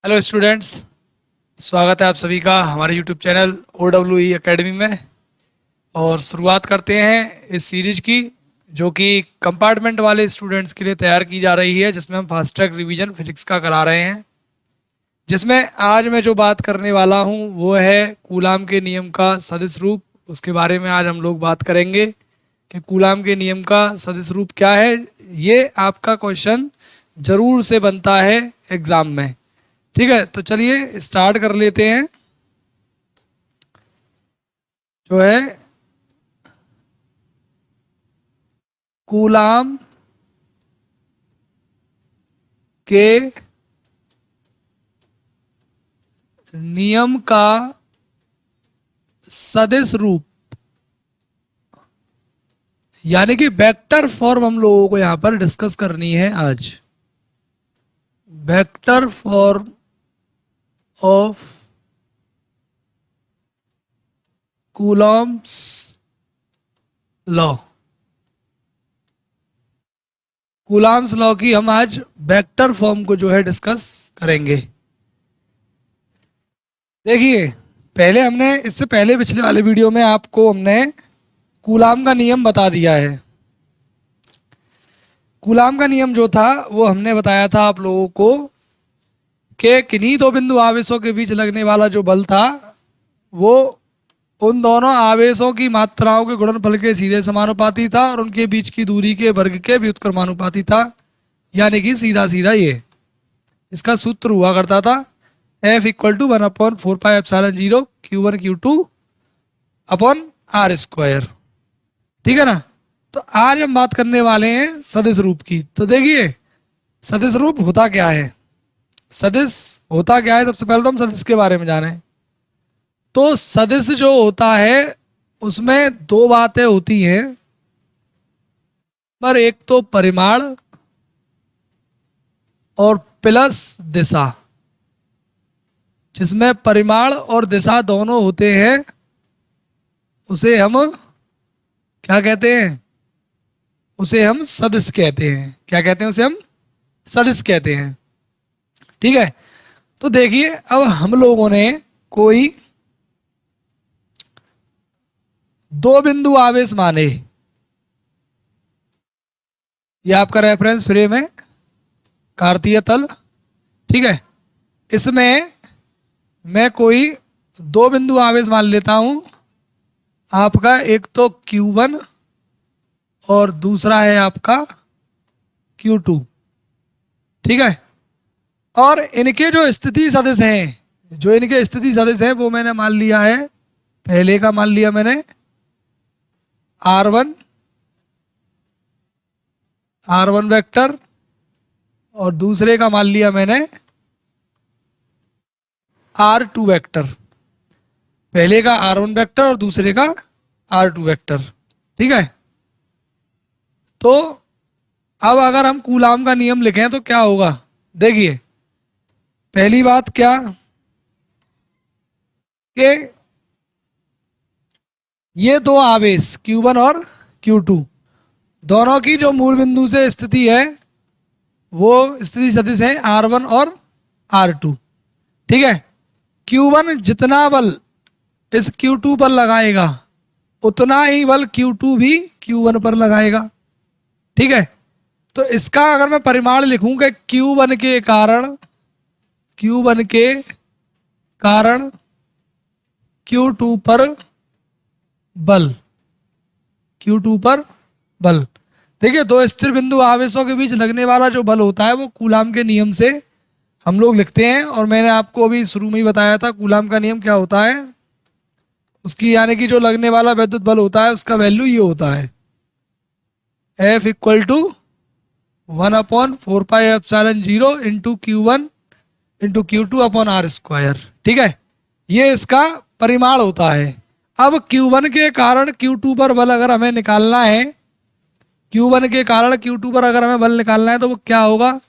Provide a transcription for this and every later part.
Hello students. स्वागत है आप सभी का हमारे यूट्यूब चैनल OEE एकेडमी में। और शुरुआत करते हैं इस सीरीज की, जो कि कंपार्टमेंट वाले स्टूडेंट्स के लिए तैयार की जा रही है, जिसमें हम फास्ट ट्रैक रिवीजन फिजिक्स का करा रहे हैं। जिसमें आज मैं जो बात करने वाला हूँ वो है कूलाम के नियम का सदिश रूप। उसके बारे में आज हम लोग बात करेंगे कि कूलाम के नियम का सदिश रूप क्या है। ये आपका क्वेश्चन जरूर से बनता है एग्जाम में। ठीक है, तो चलिए स्टार्ट कर लेते हैं। जो है कूलाम के नियम का सदिश रूप, यानी कि वेक्टर फॉर्म हम लोगों को यहां पर डिस्कस करनी है आज। Vector form of Coulomb's law. Coulomb's law की हम आज वेक्टर फॉर्म को जो है डिस्कस करेंगे। देखिए, पहले हमने इससे पहले पिछले वाले वीडियो में आपको हमने कूलाम का नियम बता दिया है। कूलाम का नियम जो था वो हमने बताया था आप लोगों को कि किन्हीं दो बिंदु आवेशों के बीच लगने वाला जो बल था वो उन दोनों आवेशों की मात्राओं के गुणनफल के सीधे समानुपाती था और उनके बीच की दूरी के वर्ग के व्युत्क्रमानुपाती था। यानी कि सीधा सीधा ये इसका सूत्र हुआ करता था F=1/4πε0 Q1 Q2 upon R²। ठीक है ना। तो आज हम बात करने वाले हैं सदिश रूप की। तो देखिए, सदिश रूप होता क्या है। सदिश होता क्या है, सबसे पहले तो हम सदिश के बारे में जाने। तो सदिश जो होता है उसमें दो बातें होती हैं। पर एक तो परिमाण और प्लस दिशा। जिसमें परिमाण और दिशा दोनों होते हैं उसे हम क्या कहते हैं? उसे हम सदिश कहते हैं। क्या कहते हैं? उसे हम सदिश कहते हैं। ठीक है। तो देखिए, अब हम लोगों ने कोई दो बिंदु आवेश माने। ये आपका रेफरेंस फ्रेम है, कार्तीय तल। ठीक है। इसमें मैं कोई दो बिंदु आवेश मान लेता हूं। आपका एक तो Q1 और दूसरा है आपका Q2। ठीक है। और इनके जो स्थिति सदिश हैं, जो इनके स्थिति सदिश हैं वो मैंने मान लिया है। पहले का मान लिया मैंने R1 वेक्टर और दूसरे का मान लिया मैंने R2 वेक्टर। पहले का R1 वेक्टर और दूसरे का R2 वेक्टर। ठीक है। तो अब अगर हम कूलाम का नियम लिखें तो क्या होगा? देखिए, पहली बात क्या कि ये दो आवेश Q1 और Q2 दोनों की जो मूल बिंदु से स्थिति है वो स्थिति सदिश है R1 और R2। ठीक है। Q1 जितना बल इस Q2 पर लगाएगा उतना ही बल Q2 भी Q1 पर लगाएगा। ठीक है। तो इसका अगर मैं परिमाण लिखूं कि Q1 के कारण Q2 पर बल, Q2 पर बल। देखिए, दो स्थिर बिंदु आवेशों के बीच लगने वाला जो बल होता है वो कूलाम के नियम से हम लोग लिखते हैं। और मैंने आपको अभी शुरू में ही बताया था कूलाम का नियम क्या होता है। उसकी यानी कि जो लगने वाला विद्युत बल होता है उसका वैल्यू ये होता है F=1/4πε0 into Q1 into Q2 upon R²। ठीक है। ये इसका परिमाण होता है। अब Q1 के कारण Q2 पर बल अगर हमें निकालना है, Q1 के कारण Q2 पर अगर हमें बल निकालना है तो वो क्या होगा?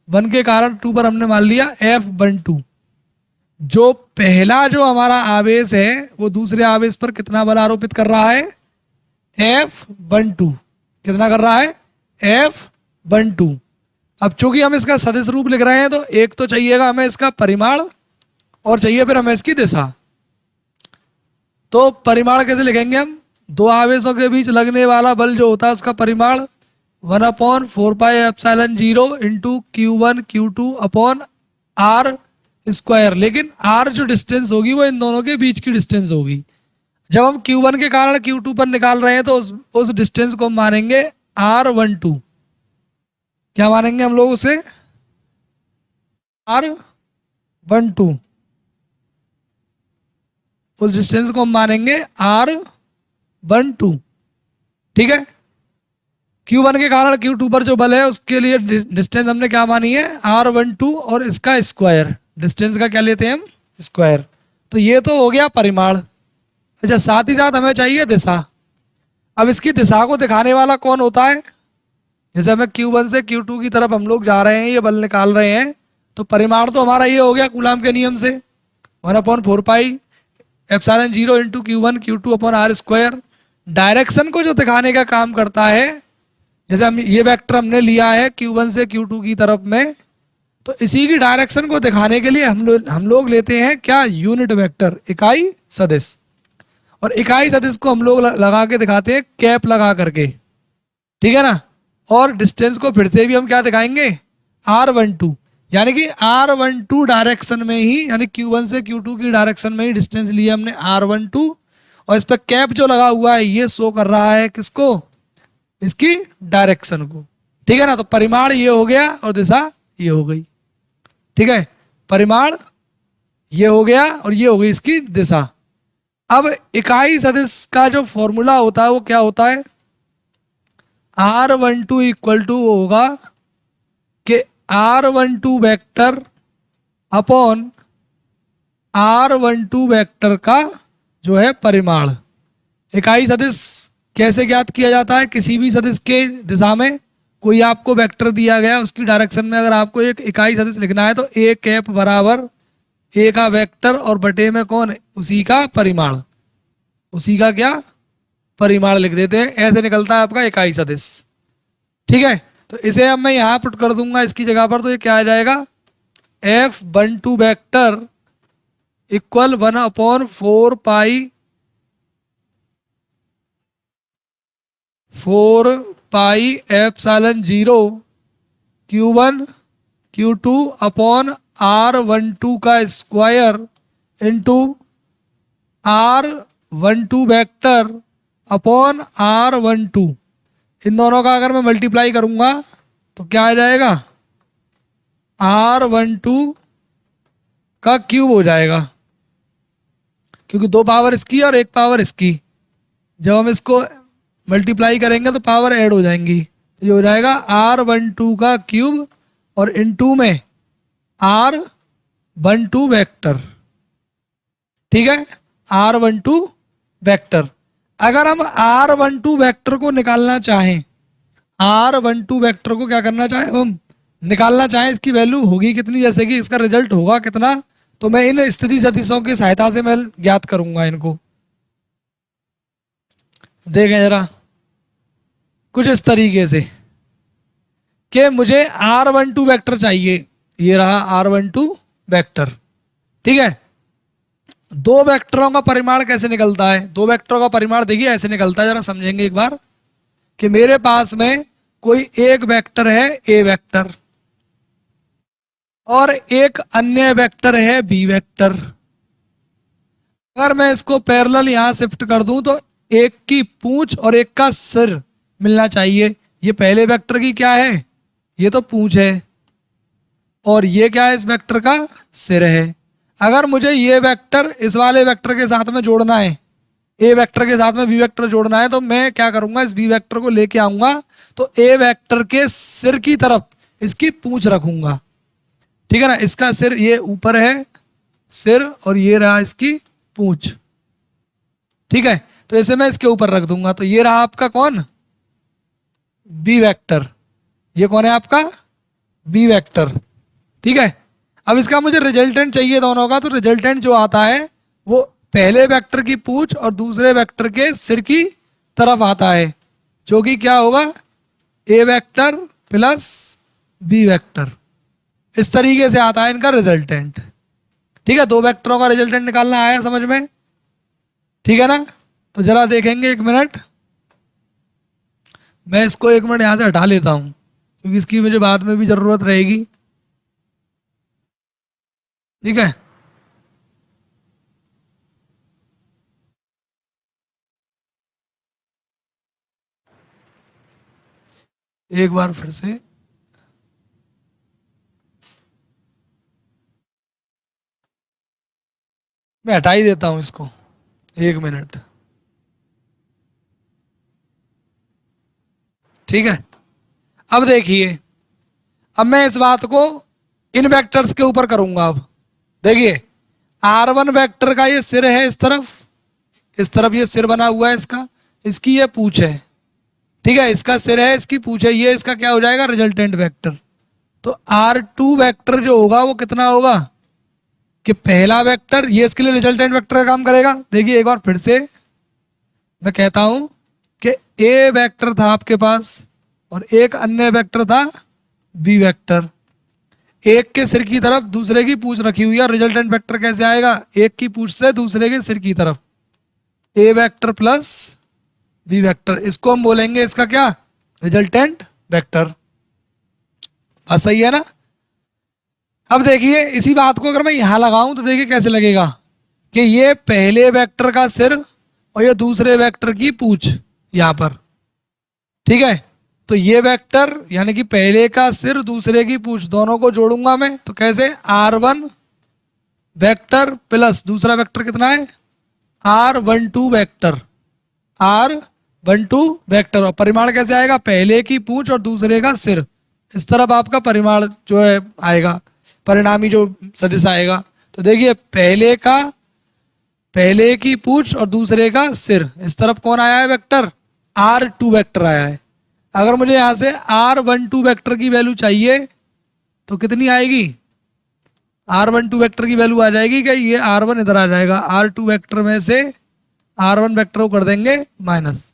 1 के कारण 2 पर हमने मान लिया F12। जो पहला जो हमारा आवेश है वो दूसरे आवेश पर कितना बल आरोपित कर रहा है? F12। कितना कर रहा है? F12। अब चूंकि हम इसका सदिश रूप लिख रहे हैं तो एक तो चाहिएगा हमें इसका परिमाण और चाहिए फिर हमें इसकी दिशा। तो परिमाण कैसे लिखेंगे हम? दो आवेशों के बीच लगने वाला बल जो होता है उसका परिमाण 1/4πε0 into Q1 Q2 upon r square. लेकिन आर जो डिस्टेंस होगी वो इन दोनों के बीच की डिस्टेंस होगी। जब हम Q1 के कारण Q2 पर निकाल रहे हैं तो उस डिस्टेंस को हम मानेंगे R12। क्या मानेंगे हम लोग उसे? R12। उस डिस्टेंस को हम मानेंगे R12। ठीक है। Q1 के कारण Q2 पर जो बल है उसके लिए डिस्टेंस हमने क्या मानी है? R12 और इसका स्क्वायर। डिस्टेंस का क्या लेते हैं हम? स्क्वायर। तो ये तो हो गया परिमाण। अच्छा, साथ ही साथ हमें चाहिए दिशा। अब इसकी दिशा को दिखाने वाला कौन होता है? जैसे हमें Q1 से Q2 की तरफ हम लोग जा रहे हैं, ये बल निकाल रहे हैं, तो परिमाण तो हमारा ये हो गया कूलाम के नियम से 1/4πε0 into Q1 Q2 upon r square. Direction को जो दिखाने का काम करता है, जैसे हम ये वेक्टर हमने लिया है Q1 से Q2 की तरफ में, तो इसी की डायरेक्शन को दिखाने के लिए हम लोग लेते हैं क्या? यूनिट वेक्टर, इकाई सदिश। और इकाई सदिश को हम लोग लगा के दिखाते हैं कैप लगा करके। ठीक है ना। और डिस्टेंस को फिर से भी हम क्या दिखाएंगे? R12। यानी कि R12 डायरेक्शन में ही, यानी Q1 से Q2 की डायरेक्शन में ही डिस्टेंस लिया हमने R12, और इस पर कैप जो लगा हुआ है ये शो कर रहा है किसको? इसकी डायरेक्शन को। ठीक है ना। तो परिमाण ये हो गया और दिशा ये हो गई। ठीक है, परिमाण ये हो गया और ये हो गई इसकी दिशा। अब इकाई सदिश का जो फॉर्मूला होता है वो क्या होता है? R12 इक्वल टू होगा कि R12 vector upon R12 vector का जो है परिमाण। इकाई सदिश कैसे ज्ञात किया जाता है? किसी भी सदिश के दिशा में कोई आपको वेक्टर दिया गया, उसकी डायरेक्शन में अगर आपको एक इकाई सदिश लिखना है तो ए कैप बराबर ए का वेक्टर और बटे में कौन? उसी का परिमाण। उसी का क्या? परिमाण लिख देते हैं। ऐसे निकलता है आपका इकाई सदिश। ठीक है। तो इसे अब मैं यहां पुट कर दूंगा इसकी जगह पर, तो ये क्या आ जाएगा? F12 vector equal 1/4πε0 Q1 Q2 upon R12 का square into R12 vector upon R12। इन दोनों का अगर मैं मल्टीप्लाई करूंगा तो क्या आ जाएगा? R12 का क्यूब हो जाएगा, क्योंकि दो पावर इसकी और एक पावर इसकी। जब हम इसको मल्टीप्लाई करेंगे तो पावर ऐड हो जाएंगी। तो ये हो जाएगा R12 का क्यूब और इनटू में R12 वेक्टर। ठीक है, R12 वेक्टर। अगर हम R12 वेक्टर को निकालना चाहें, R12 वेक्टर को क्या करना चाहें? हम निकालना चाहें इसकी वैल्यू होगी कितनी, जैसे कि इसका रिजल्ट होगा कितना, तो मैं इन स्थिति सदिशों की सहायता से मैं ज्ञात करूंगा इनको। देखें जरा कुछ इस तरीके से कि मुझे R12 वेक्टर चाहिए। ये रहा R12 वेक्टर। ठीक है। दो वेक्टरों का परिमाण कैसे निकलता है? दो वेक्टरों का परिमाण देखिए ऐसे निकलता है, जरा समझेंगे एक बार। कि मेरे पास में कोई एक वेक्टर है A वेक्टर और एक अन्य वेक्टर है B वेक्टर। अगर मैं इसको पैरेलल यहां शिफ्ट कर दूं तो एक की पूंछ और एक का सिर मिलना चाहिए। ये पहले वेक्टर की क्या है? ये तो पूंछ है, और ये क्या है? इस वेक्टर का सिर है। अगर मुझे ये वेक्टर इस वाले वेक्टर के साथ में जोड़ना है, ए वेक्टर के साथ में बी वेक्टर जोड़ना है, तो मैं क्या करूंगा? इस बी वेक्टर को लेके आऊंगा तो ए वेक्टर के सिर की तरफ इसकी पूंछ रखूंगा। ठीक है ना। इसका सिर ये ऊपर है सिर, और ये रहा इसकी पूंछ। ठीक है। तो इसे मैं इसके ऊपर रख दूंगा। तो ये रहा आपका कौन? B vector. ये कौन है आपका? B vector. ठीक है। अब इसका मुझे रिजल्टेंट चाहिए दोनों का। तो रिजल्टेंट जो आता है वो पहले वेक्टर की पूंछ और दूसरे वेक्टर के सिर की तरफ आता है, जो कि क्या होगा? ए वेक्टर प्लस बी वेक्टर। इस तरीके से आता है इनका रिजल्टेंट। ठीक है, दो वेक्टरों का रिजल्टेंट निकालना आया समझ में? ठीक है ना? तो जरा देखेंगे, एक मिनट, मैं इसको एक मिनट यहाँ से हटा लेता हूँ क्योंकि इसकी मुझे बाद में भी ज़रूरत रहेगी। ठीक है, एक बार फिर से मैं हटा ही देता हूँ इसको, एक मिनट। ठीक है, अब देखिए, अब मैं इस बात को इन वेक्टर्स के ऊपर करूंगा। अब देखिए, R1 वेक्टर का ये सिर है, इस तरफ ये सिर बना हुआ है इसका, इसकी ये पूंछ है। ठीक है, इसका सिर है, इसकी पूंछ है, ये इसका क्या हो जाएगा, रिजल्टेंट वेक्टर। तो R2 वेक्टर जो होगा वो कितना होगा कि पहला वेक्टर ये इसके लिए रिजल्टेंट वेक्टर का काम करेगा। देखिए एक बार फिर से मैं कहता हूं कि ए वेक्टर था आपके पास और एक अन्य वेक्टर था बी वेक्टर। एक के सिर की तरफ दूसरे की पूंछ रखी हुई है, रिजल्टेंट वेक्टर कैसे आएगा, एक की पूंछ से दूसरे के सिर की तरफ, ए वेक्टर प्लस बी वेक्टर, इसको हम बोलेंगे इसका क्या, रिजल्टेंट वेक्टर। बस सही है ना? अब देखिए इसी बात को अगर मैं यहां लगाऊं तो देखिए कैसे लगेगा कि ये पहले वेक्टर का सिर और ये दूसरे वेक्टर की पूंछ यहां पर। ठीक है, तो ये वेक्टर यानी कि पहले का सिर दूसरे की पूंछ दोनों को जोड़ूंगा मैं, तो कैसे, R1 वेक्टर प्लस दूसरा वेक्टर कितना है, R12 वेक्टर, R12 वेक्टर। और परिमाण कैसे आएगा, पहले की पूंछ और दूसरे का सिर, इस तरफ आपका परिमाण जो है आएगा, परिणामी जो सदिश आएगा। तो देखिए पहले की पूंछ और दूसरे का सिर, इस तरफ कौन आया है वेक्टर, R2 वेक्टर आया है। अगर मुझे यहां से R12 वेक्टर की वैल्यू चाहिए तो कितनी आएगी, R12 वेक्टर की वैल्यू आ जाएगी कि ये R1 इधर आ जाएगा, R2 वेक्टर में से R1 वेक्टर को कर देंगे माइनस।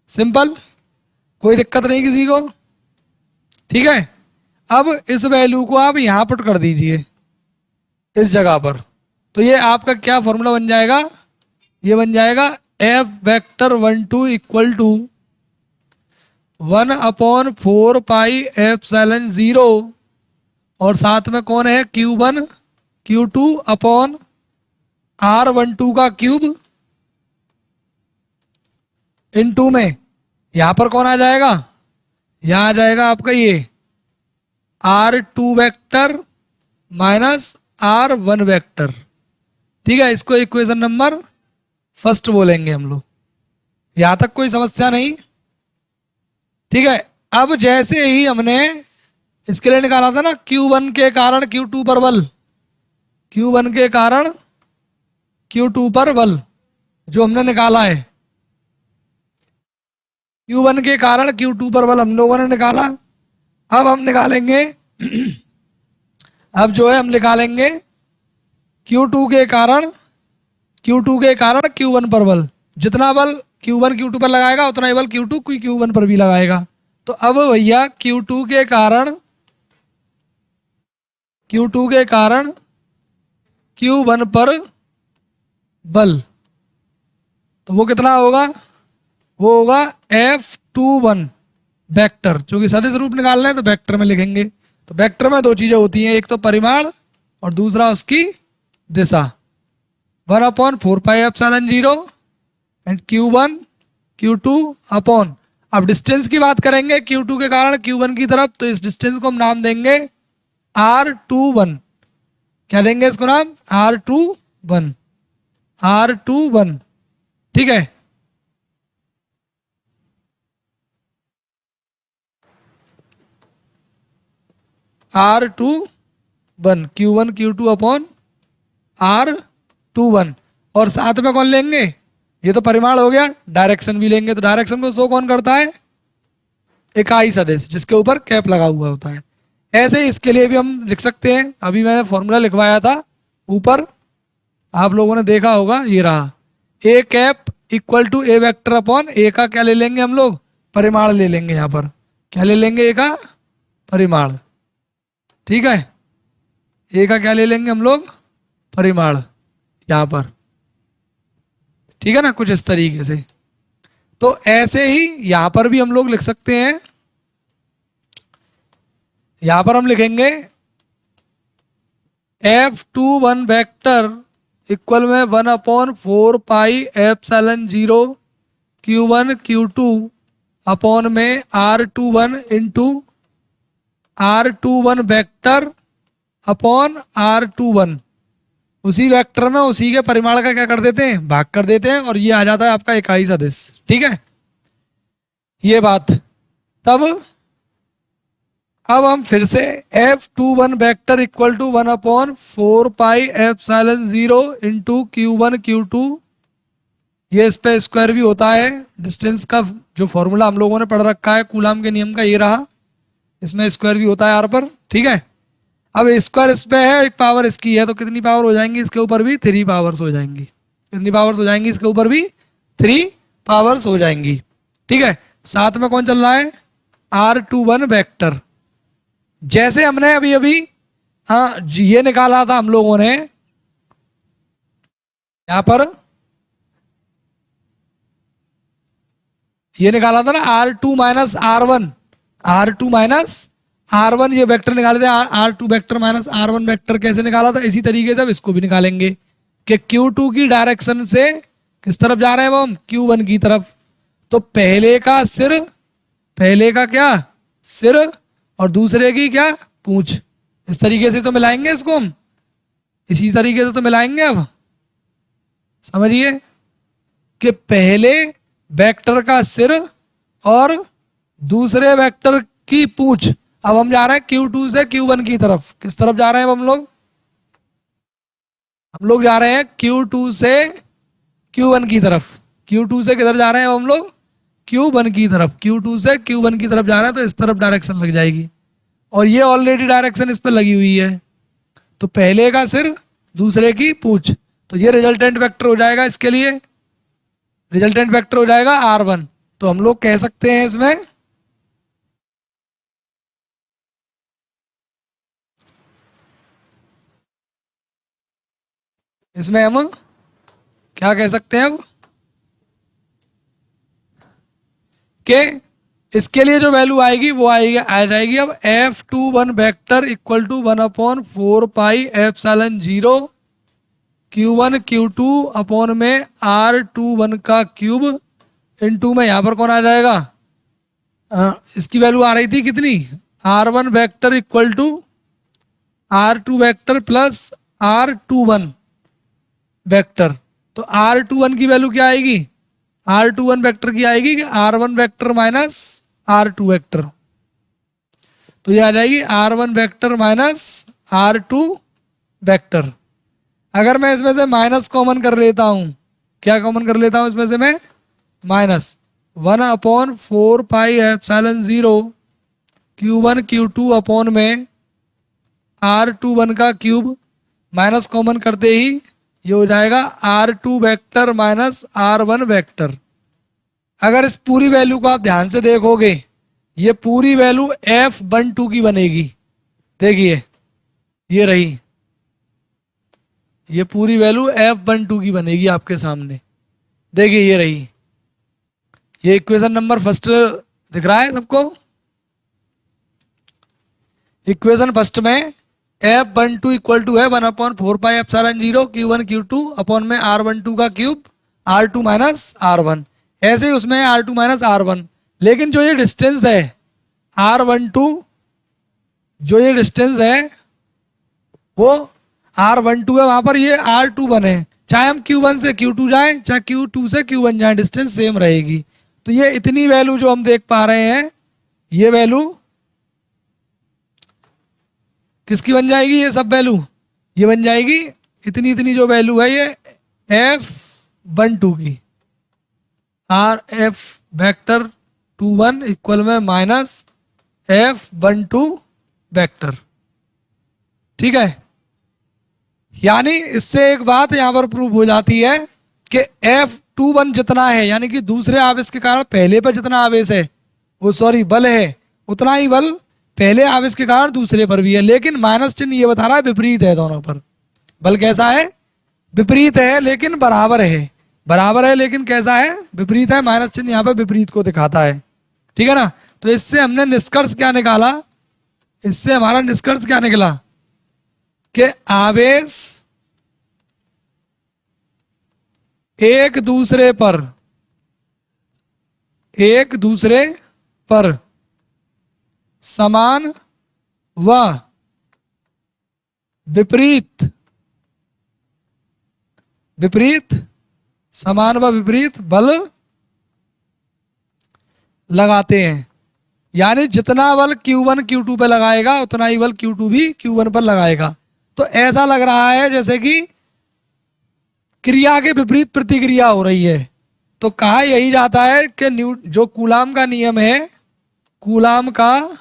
सिंपल, कोई दिक्कत नहीं किसी को। ठीक है, अब इस वैल्यू को आप यहां पुट कर दीजिए इस जगह पर, तो ये आपका क्या फॉर्मूला बन जाएगा, ये बन जाएगा F vector 12 equal to 1/4 pi epsilon 0 और साथ में कौन है, Q1 Q2 अपॉन R12 का क्यूब इन टू में, यहां पर कौन आ जाएगा, यहां आ जाएगा आपका ये R2 vector minus R1 vector. ठीक है, इसको इक्वेशन नंबर फर्स्ट बोलेंगे हम लोग। यहां तक कोई समस्या नहीं? ठीक है, अब जैसे ही हमने इसके लिए निकाला था ना Q1 के कारण Q2 पर बल, Q1 के कारण Q2 पर बल जो हमने निकाला है, Q1 के कारण Q2 पर बल हम लोगों ने निकाला। अब हम निकालेंगे अब जो है हम निकालेंगे Q2 के कारण Q1 पर बल। जितना बल Q1 Q2 पर लगाएगा उतना ही बल Q2 Q1 पर भी लगाएगा। तो अब भैया Q2 के कारण Q1 पर बल, तो वो कितना होगा, वो होगा F21 वेक्टर, जो कि सदिश रूप निकालना है तो वेक्टर में लिखेंगे। तो वेक्टर में दो चीजें होती हैं, एक तो परिमाण और दूसरा उसकी दिशा। 1/4 pi epsilon 0 and Q1 Q2 upon, अब डिस्टेंस की बात करेंगे Q2 के कारण Q1 की तरफ, तो इस डिस्टेंस को हम नाम देंगे R21। क्या देंगे इसको नाम, R21। ठीक है, R21 Q1 Q2 upon R21। और साथ में कौन लेंगे, ये तो परिमाण हो गया, डायरेक्शन भी लेंगे। तो डायरेक्शन को शो कौन करता है, इकाई सदिश जिसके ऊपर कैप लगा हुआ होता है। ऐसे ही इसके लिए भी हम लिख सकते हैं, अभी मैंने फॉर्मूला लिखवाया था ऊपर, आप लोगों ने देखा होगा, ये रहा, A cap equal to A vector upon A का क्या ले लेंगे हम लोग, परिमाण ले लेंगे। यहाँ पर क्या ले लेंगे, ए का परिमाण। ठीक है, ए का क्या ले लेंगे हम लोग, परिमाण यहां पर, ठीक है ना, कुछ इस तरीके से। तो ऐसे ही यहां पर भी हम लोग लिख सकते हैं, यहां पर हम लिखेंगे F21 वेक्टर इक्वल में 1/4 pi epsilon 0 Q1 Q2 upon में R21 into R21 vector upon R21, उसी वेक्टर में उसी के परिमाण का क्या कर देते हैं, भाग कर देते हैं, और ये आ जाता है आपका इकाई सदिश। ठीक है, ये बात। तब अब हम फिर से F21 vector equal to 1/4 pi epsilon 0 into Q1 Q2, ये इस पे स्क्वायर भी होता है, डिस्टेंस का जो फॉर्मूला हम लोगों ने पढ़ रखा है कूलाम के नियम का, ये रहा, इसमें स्क्वायर भी होता है आर पर। ठीक है, अब स्क्वायर इस पे है, एक पावर इसकी है, तो कितनी पावर हो जाएंगी इसके ऊपर भी, 3 पावर्स हो जाएंगी। कितनी पावर्स हो जाएंगी इसके ऊपर भी, 3 पावर्स हो जाएंगी। ठीक है, साथ में कौन चल रहा है, R21 वेक्टर। जैसे हमने अभी अभी ये निकाला था हम लोगों ने यहां पर, ये निकाला था ना R2 minus R1, R2 minus R1 ये वेक्टर निकाले थे, R2 vector minus R1 vector कैसे निकाला था, इसी तरीके से अब इसको भी निकालेंगे कि Q2 की डायरेक्शन से किस तरफ जा रहे हैं हम, Q1 की तरफ। तो पहले का सिर, पहले का क्या सिर, और दूसरे की क्या पूंछ, इस तरीके से तो मिलाएंगे इसको हम, इसी तरीके से तो मिलाएंगे। अब समझिए कि पहले वेक्टर का सिर और दूसरे वेक्टर की पूंछ, अब हम जा रहे हैं Q2 से Q1 की तरफ। किस तरफ जा रहे हैं अब हम लोग जा रहे हैं Q2 से Q1 की तरफ। Q2 से किधर जा रहे हैं अब हम लोग, Q1 की तरफ। Q2 से Q1 की तरफ जा रहे हैं, तो इस तरफ डायरेक्शन लग जाएगी, और ये ऑलरेडी डायरेक्शन इस पर लगी हुई है, तो पहले का सिर दूसरे की पूंछ, तो ये रिजल्टेंट वेक्टर हो जाएगा, इसके लिए रिजल्टेंट वेक्टर हो जाएगा R1। तो हम लोग कह सकते हैं इसमें हम क्या कह सकते हैं अब, कि इसके लिए जो वैल्यू आएगी वो आएगी, आ जाएगी अब F21 vector equal to 1/4 pi epsilon 0 Q1 Q2 upon में R21 का क्यूब इनटू में यहाँ पर कौन आ जाएगा, इसकी वैल्यू आ रही थी कितनी, R1 vector equal to R2 vector plus R21 vector. तो R21 की वैल्यू क्या आएगी, R21 वेक्टर की आएगी कि R1 vector minus R2 vector, तो ये आ जाएगी R1 vector minus R2 vector. अगर मैं इसमें से माइनस कॉमन कर लेता हूं, क्या कॉमन कर लेता हूं इसमें से मैं, minus 1/4 pi epsilon 0 Q1 Q2 upon में R21 का क्यूब, माइनस कॉमन करते ही ये हो जाएगा R2 vector minus R1 vector. अगर इस पूरी वैल्यू को आप ध्यान से देखोगे, ये पूरी वैल्यू F12 की बनेगी। देखिए ये रही, ये पूरी वैल्यू F12 की बनेगी आपके सामने। देखिए ये रही, ये इक्वेशन नंबर फर्स्ट दिख रहा है सबको। इक्वेशन फर्स्ट में F12 इक्वल टू है 1/4 pi epsilon 0 Q1 Q2 upon में R12 का क्यूब R2 माइनस R1। ऐसे ही उसमें R2 माइनस R1, लेकिन जो ये डिस्टेंस है R12, जो ये डिस्टेंस है वो R12 है, वहां पर ये R21 है। चाहे हम Q1 से Q2 जाएं, चाहे Q2 से Q1 जाएं, डिस्टेंस सेम रहेगी। तो ये इतनी वैल्यू जो हम देख पा रहे हैं, ये वैल्यू किसकी बन जाएगी, ये सब वैल्यू ये बन जाएगी, इतनी इतनी जो वैल्यू है ये F12 की, RF वेक्टर 21 इक्वल में माइनस F12 वेक्टर। ठीक है, यानी इससे एक बात यहां पर प्रूव हो जाती है कि F21 जितना है, यानी कि दूसरे आवेश के कारण पहले पर जितना आवेश है वो बल है, उतना ही बल पहले आवेश के कारण दूसरे पर भी है, लेकिन माइनस चिन्ह ये बता रहा है विपरीत है दोनों पर। बल कैसा है? विपरीत है, लेकिन बराबर है। बराबर है लेकिन कैसा है? विपरीत है। माइनस चिन्ह यहाँ पे विपरीत को दिखाता है। ठीक है ना? तो इससे हमने निष्कर्ष क्या निकाला? इससे हमारा निष्कर्ष क्या निकला कि आवेश एक दूसरे पर समान व समान व विपरीत बल लगाते हैं। यानी जितना बल Q1 Q2 पे लगाएगा उतना ही बल Q2 भी Q1 पर लगाएगा। तो ऐसा लग रहा है जैसे कि क्रिया के विपरीत प्रतिक्रिया हो रही है। तो कहा यही जाता है कि जो कूलाम का नियम है, कूलाम का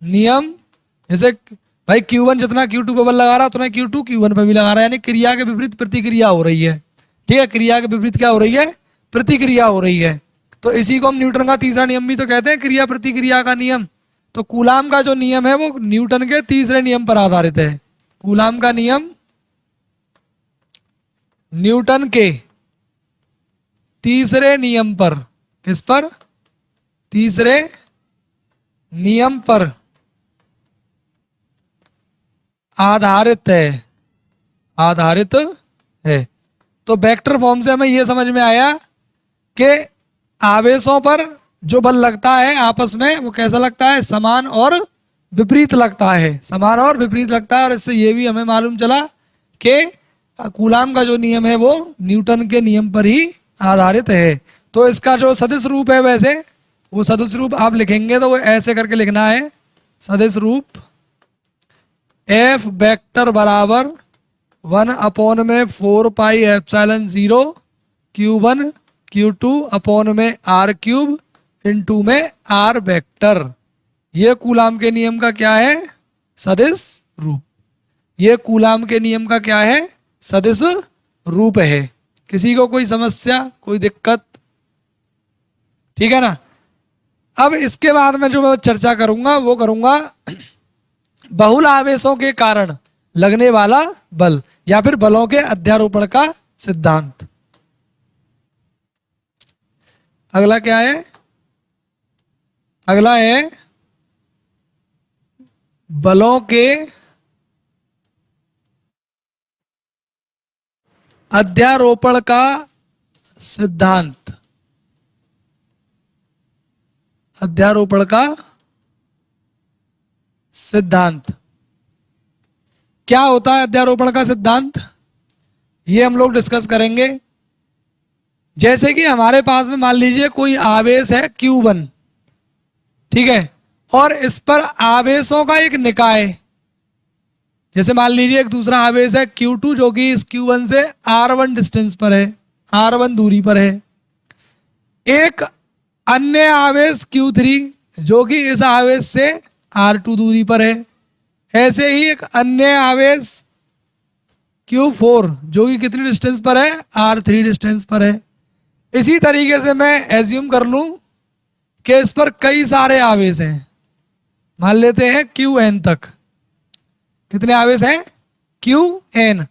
नियम, जैसे भाई Q1 जितना Q2 पे बल लगा रहा है उतना Q2 Q1 पे भी लगा रहा है, यानी क्रिया के विपरीत प्रतिक्रिया हो रही है। ठीक है, क्रिया के विपरीत क्या हो रही है? प्रतिक्रिया हो रही है। तो इसी को हम न्यूटन का तीसरा नियम भी तो कहते हैं, क्रिया प्रतिक्रिया का नियम। तो कूलाम का जो नियम है वो न्यूटन के तीसरे नियम पर आधारित है। कूलाम का नियम न्यूटन के तीसरे नियम पर, किस पर? तीसरे नियम पर आधारित है। तो वेक्टर फॉर्म से हमें यह समझ में आया कि आवेशों पर जो बल लगता है आपस में वो कैसा लगता है? समान और विपरीत लगता है। समान और विपरीत लगता है। और इससे ये भी हमें मालूम चला कि कूलाम का जो नियम है वो न्यूटन के नियम पर ही आधारित है। तो इसका जो सदिश रूप है, वैसे वो सदिश रूप आप लिखेंगे तो वो ऐसे करके लिखना है। सदिश रूप F वेक्टर बराबर 1/4πε0 Q1 Q2 R³ इंटू में R वेक्टर। ये कूलाम के नियम का क्या है? सदिश रूप। ये कूलाम के नियम का क्या है? सदिश रूप है। किसी को कोई समस्या, कोई दिक्कत? ठीक है ना? अब इसके बाद में जो मैं चर्चा करूंगा वो करूंगा बहुल आवेशों के कारण लगने वाला बल, या फिर बलों के अध्यारोपण का सिद्धांत। अगला क्या है? अगला है बलों के अध्यारोपण का सिद्धांत। अध्यारोपण का सिद्धांत क्या होता है? अध्यारोपण का सिद्धांत ये हम लोग डिस्कस करेंगे। जैसे कि हमारे पास में मान लीजिए कोई आवेश है Q1, ठीक है, और इस पर आवेशों का एक निकाय, जैसे मान लीजिए एक दूसरा आवेश है Q2 जो कि इस Q1 से R1 डिस्टेंस पर है, R1 दूरी पर है। एक अन्य आवेश Q3 जो कि इस आवेश से R2 दूरी पर है। ऐसे ही एक अन्य आवेश Q4 जो कि कितनी डिस्टेंस पर है? R3 डिस्टेंस पर है। इसी तरीके से मैं एज्यूम कर लूं कि इस पर कई सारे आवेश हैं, मान लेते हैं Qn तक। कितने आवेश हैं? Qn।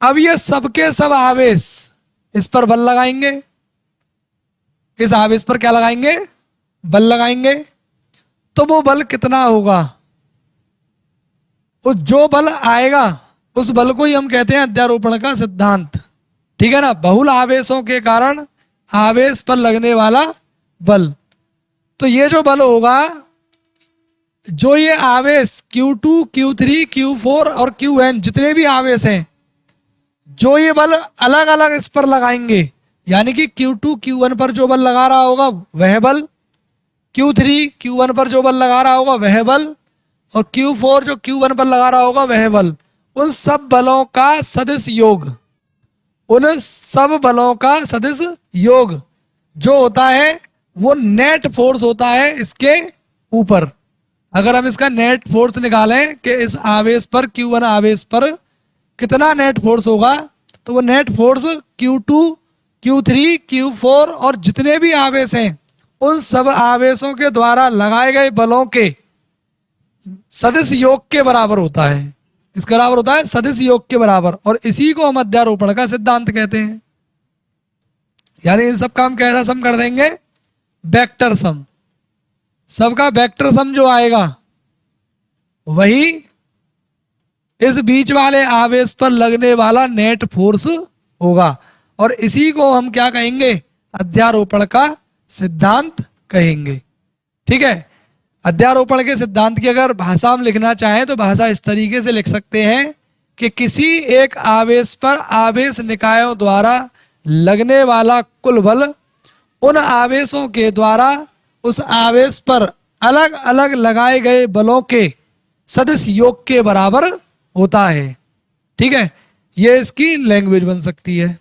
अब ये सबके सब आवेश इस पर बल लगाएंगे, इस आवेश पर क्या लगाएंगे? बल लगाएंगे। तो वो बल कितना होगा? और जो बल आएगा उस बल को ही हम कहते हैं अध्यारोपण का सिद्धांत। ठीक है ना? बहुल आवेशों के कारण आवेश पर लगने वाला बल। तो ये जो बल होगा, जो ये आवेश Q2 Q3 Q4 और Qn जितने भी आवेश हैं, जो ये बल अलग अलग इस पर लगाएंगे, यानी कि Q2 Q1 पर जो बल लगा रहा होगा वह बल, Q3 Q1 पर जो बल लगा रहा होगा वह बल, और Q4 जो Q1 पर लगा रहा होगा वह बल, उन सब बलों का सदिश योग, उन सब बलों का सदिश योग जो होता है वो नेट फोर्स होता है इसके ऊपर। अगर हम इसका नेट फोर्स निकालें कि इस आवेश पर, Q1 आवेश पर कितना नेट फोर्स होगा, तो वो net force Q2 Q3 Q4 और जितने भी आवेश हैं उन सब आवेशों के द्वारा लगाए गए बलों के सदिश योग के बराबर होता है। किसके बराबर होता है? सदिश योग के बराबर। और इसी को हम अध्यारोपण का सिद्धांत कहते हैं। यानी इन सब का हम कैसा सम कर देंगे? Vector sum. सबका वेक्टर सम जो आएगा वही इस बीच वाले आवेश पर लगने वाला नेट फोर्स होगा। और इसी को हम क्या कहेंगे? अध्यारोपण का सिद्धांत कहेंगे। ठीक है। अध्यारोपण के सिद्धांत की अगर भाषा हम लिखना चाहें तो भाषा इस तरीके से लिख सकते हैं कि किसी एक आवेश पर आवेश निकायों द्वारा लगने वाला कुल बल उन आवेशों के द्वारा उस आवेश पर अलग अलग लगाए गए बलों के सदिश योग के बराबर होता है। ठीक है, ये इसकी लैंग्वेज बन सकती है।